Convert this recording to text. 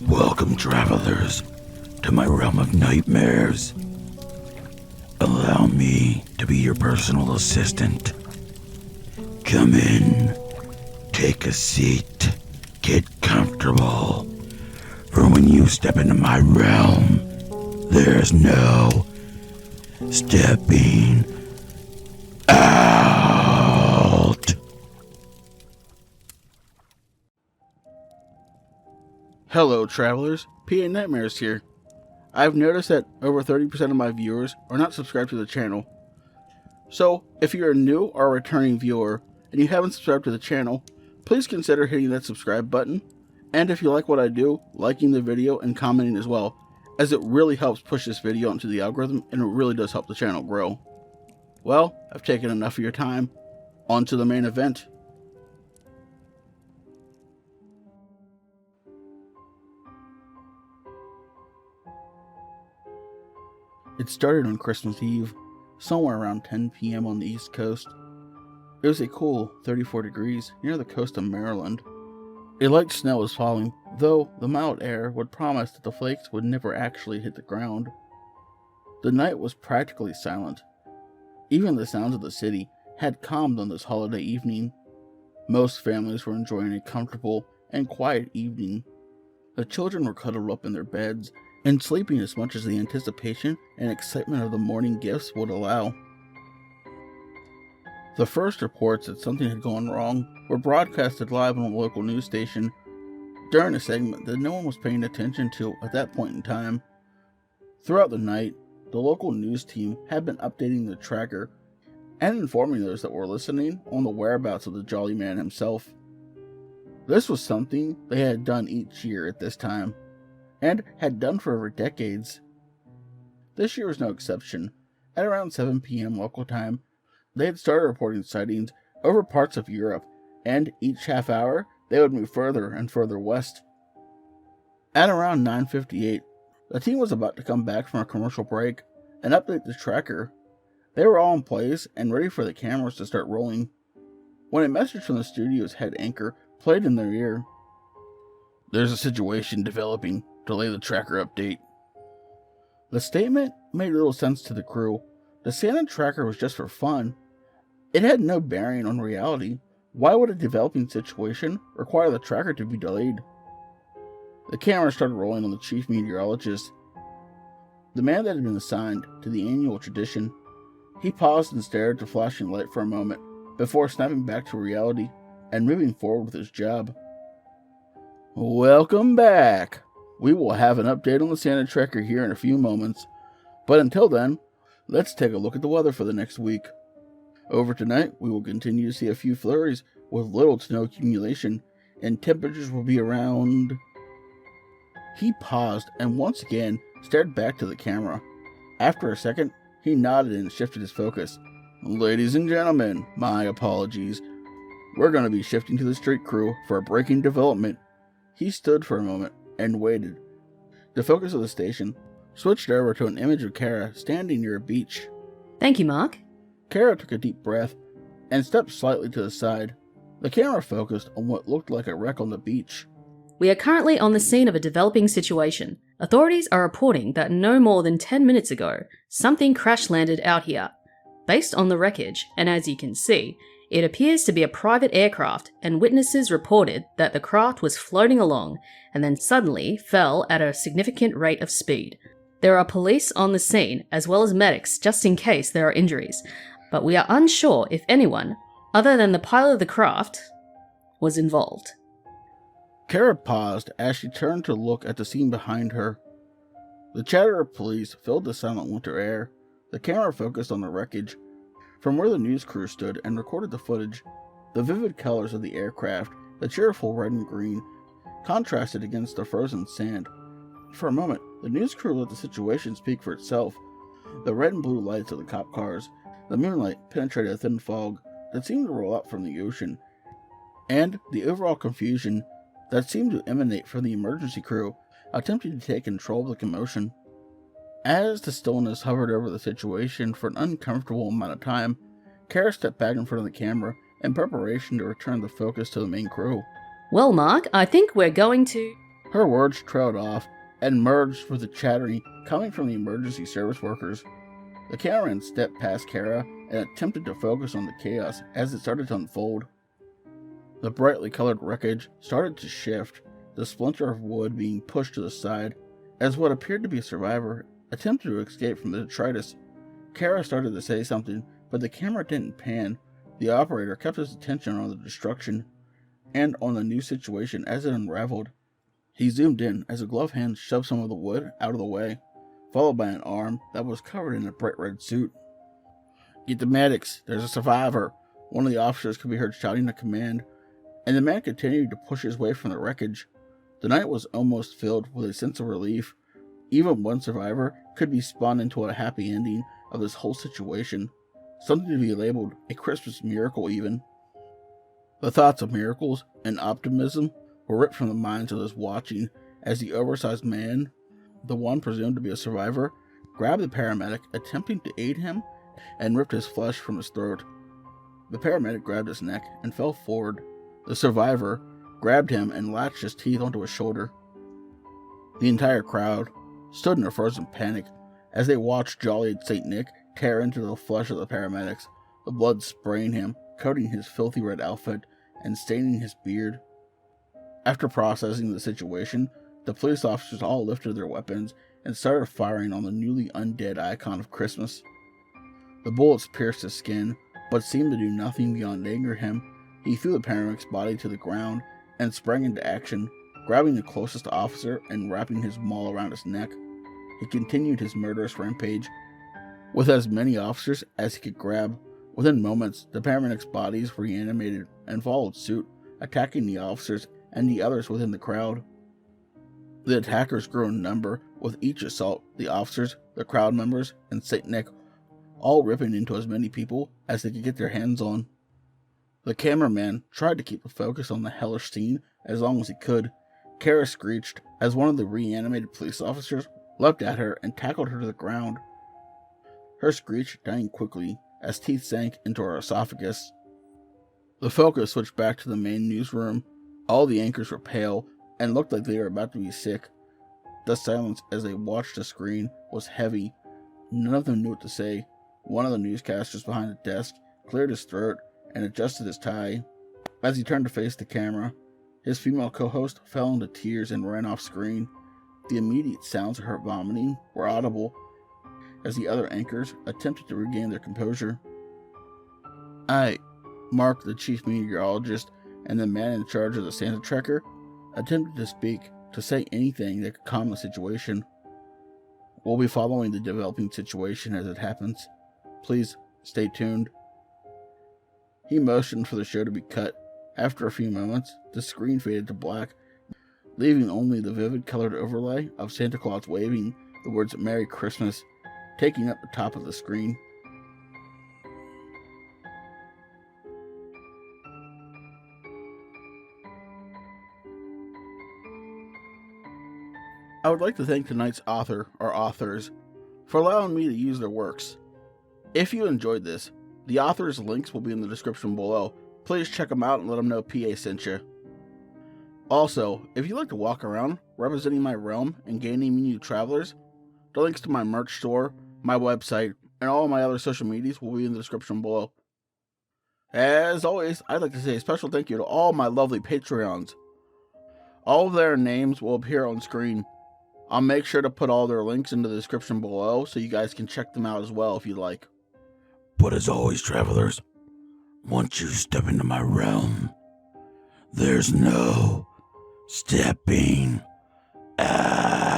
Welcome, travelers, to my realm of nightmares. Allow me to be your personal assistant. Come in, take a seat, get comfortable. For when you step into my realm, there's no stepping out. Hello, travelers. PA Nightmares here. I've noticed that over 30% of my viewers are not subscribed to the channel. So, if you're a new or a returning viewer and you haven't subscribed to the channel, please consider hitting that subscribe button. And if you like what I do, liking the video and commenting as well, as it really helps push this video into the algorithm and it really does help the channel grow. Well, I've taken enough of your time. On to the main event. It started on Christmas Eve, somewhere around 10 p.m. on the East Coast. It was a cool 34 degrees near the coast of Maryland. A light snow was falling, though the mild air would promise that the flakes would never actually hit the ground. The night was practically silent. Even the sounds of the city had calmed on this holiday evening. Most families were enjoying a comfortable and quiet evening. The children were cuddled up in their beds and sleeping as much as the anticipation and excitement of the morning gifts would allow. The first reports that something had gone wrong were broadcasted live on a local news station during a segment that no one was paying attention to at that point in time. Throughout the night, the local news team had been updating the tracker and informing those that were listening on the whereabouts of the Jolly Man himself. This was something they had done each year at this time, and had done for over decades. This year was no exception. At around 7 p.m. local time, they had started reporting sightings over parts of Europe, and each half hour, they would move further and further west. At around 9:58, the team was about to come back from a commercial break and update the tracker. They were all in place and ready for the cameras to start rolling, when a message from the studio's head anchor played in their ear. "There's a situation developing. Delay the tracker update." The statement made little sense to the crew. The Santa tracker was just for fun. It had no bearing on reality. Why would a developing situation require the tracker to be delayed? The camera started rolling on the chief meteorologist, the man that had been assigned to the annual tradition. He paused and stared at the flashing light for a moment before snapping back to reality and moving forward with his job. Welcome back. We will have an update on the Santa tracker here in a few moments, but until then, let's take a look at the weather for the next week. Over tonight, we will continue to see a few flurries with little to no accumulation, and temperatures will be around... He paused and once again stared back to the camera. After a second, he nodded and shifted his focus. "Ladies and gentlemen, my apologies. We're going to be shifting to the street crew for a breaking development." He stood for a moment and waited. The focus of the station switched over to an image of Kara standing near a beach. Thank you, Mark. Kara took a deep breath and stepped slightly to the side. The camera focused on what looked like a wreck on the beach. We are currently on the scene of a developing situation. Authorities are reporting that no more than 10 minutes ago, something crash-landed out here. Based on the wreckage, and as you can see, it appears to be a private aircraft, and witnesses reported that the craft was floating along and then suddenly fell at a significant rate of speed. There are police on the scene, as well as medics, just in case there are injuries, but we are unsure if anyone, other than the pilot of the craft, was involved. Kara paused as she turned to look at the scene behind her. The chatter of police filled the silent winter air. The camera focused on the wreckage. From where the news crew stood and recorded the footage, the vivid colors of the aircraft, the cheerful red and green, contrasted against the frozen sand. For a moment, the news crew let the situation speak for itself. The red and blue lights of the cop cars, the moonlight penetrated a thin fog that seemed to roll out from the ocean, and the overall confusion that seemed to emanate from the emergency crew attempting to take control of the commotion. As the stillness hovered over the situation for an uncomfortable amount of time, Kara stepped back in front of the camera in preparation to return the focus to the main crew. Well, Mark, I think we're going to... Her words trailed off and merged with the chattering coming from the emergency service workers. The cameraman stepped past Kara and attempted to focus on the chaos as it started to unfold. The brightly colored wreckage started to shift, the splinter of wood being pushed to the side as what appeared to be a survivor attempted to escape from the detritus. Kara started to say something, but the camera didn't pan. The operator kept his attention on the destruction and on the new situation as it unraveled. He zoomed in as a gloved hand shoved some of the wood out of the way, followed by an arm that was covered in a bright red suit. "Get the medics, there's a survivor," one of the officers could be heard shouting a command, and the man continued to push his way from the wreckage. The night was almost filled with a sense of relief. Even one survivor could be spun into a happy ending of this whole situation, something to be labeled a Christmas miracle even. The thoughts of miracles and optimism were ripped from the minds of those watching as the oversized man, the one presumed to be a survivor, grabbed the paramedic, attempting to aid him, and ripped his flesh from his throat. The paramedic grabbed his neck and fell forward. The survivor grabbed him and latched his teeth onto his shoulder. The entire crowd stood in a frozen panic as they watched jolly St. Nick tear into the flesh of the paramedics, the blood spraying him, coating his filthy red outfit, and staining his beard. After processing the situation, the police officers all lifted their weapons and started firing on the newly undead icon of Christmas. The bullets pierced his skin, but seemed to do nothing beyond anger him. He threw the paramedic's body to the ground and sprang into action, grabbing the closest officer and wrapping his maul around his neck. He continued his murderous rampage with as many officers as he could grab. Within moments, the paramedics' bodies reanimated and followed suit, attacking the officers and the others within the crowd. The attackers grew in number with each assault, the officers, the crowd members, and St. Nick all ripping into as many people as they could get their hands on. The cameraman tried to keep the focus on the hellish scene as long as he could. Kara screeched as one of the reanimated police officers leapt at her and tackled her to the ground. Her screech dying quickly as teeth sank into her esophagus. The focus switched back to the main newsroom. All the anchors were pale and looked like they were about to be sick. The silence as they watched the screen was heavy. None of them knew what to say. One of the newscasters behind the desk cleared his throat and adjusted his tie. As he turned to face the camera, his female co-host fell into tears and ran off screen. The immediate sounds of her vomiting were audible as the other anchors attempted to regain their composure. Mark, the chief meteorologist and the man in charge of the Santa tracker, attempted to speak, to say anything that could calm the situation. "We'll be following the developing situation as it happens. Please stay tuned." He motioned for the show to be cut. After a few moments, the screen faded to black, leaving only the vivid colored overlay of Santa Claus waving the words "Merry Christmas" taking up the top of the screen. I would like to thank tonight's author or authors for allowing me to use their works. If you enjoyed this, the authors' links will be in the description below. Please check them out and let them know PA sent you. Also, if you like to walk around representing my realm and gaining new travelers, the links to my merch store, my website, and all my other social medias will be in the description below. As always, I'd like to say a special thank you to all my lovely Patreons. All of their names will appear on screen. I'll make sure to put all their links in the description below so you guys can check them out as well if you'd like. But as always, travelers, once you step into my realm, there's no stepping out.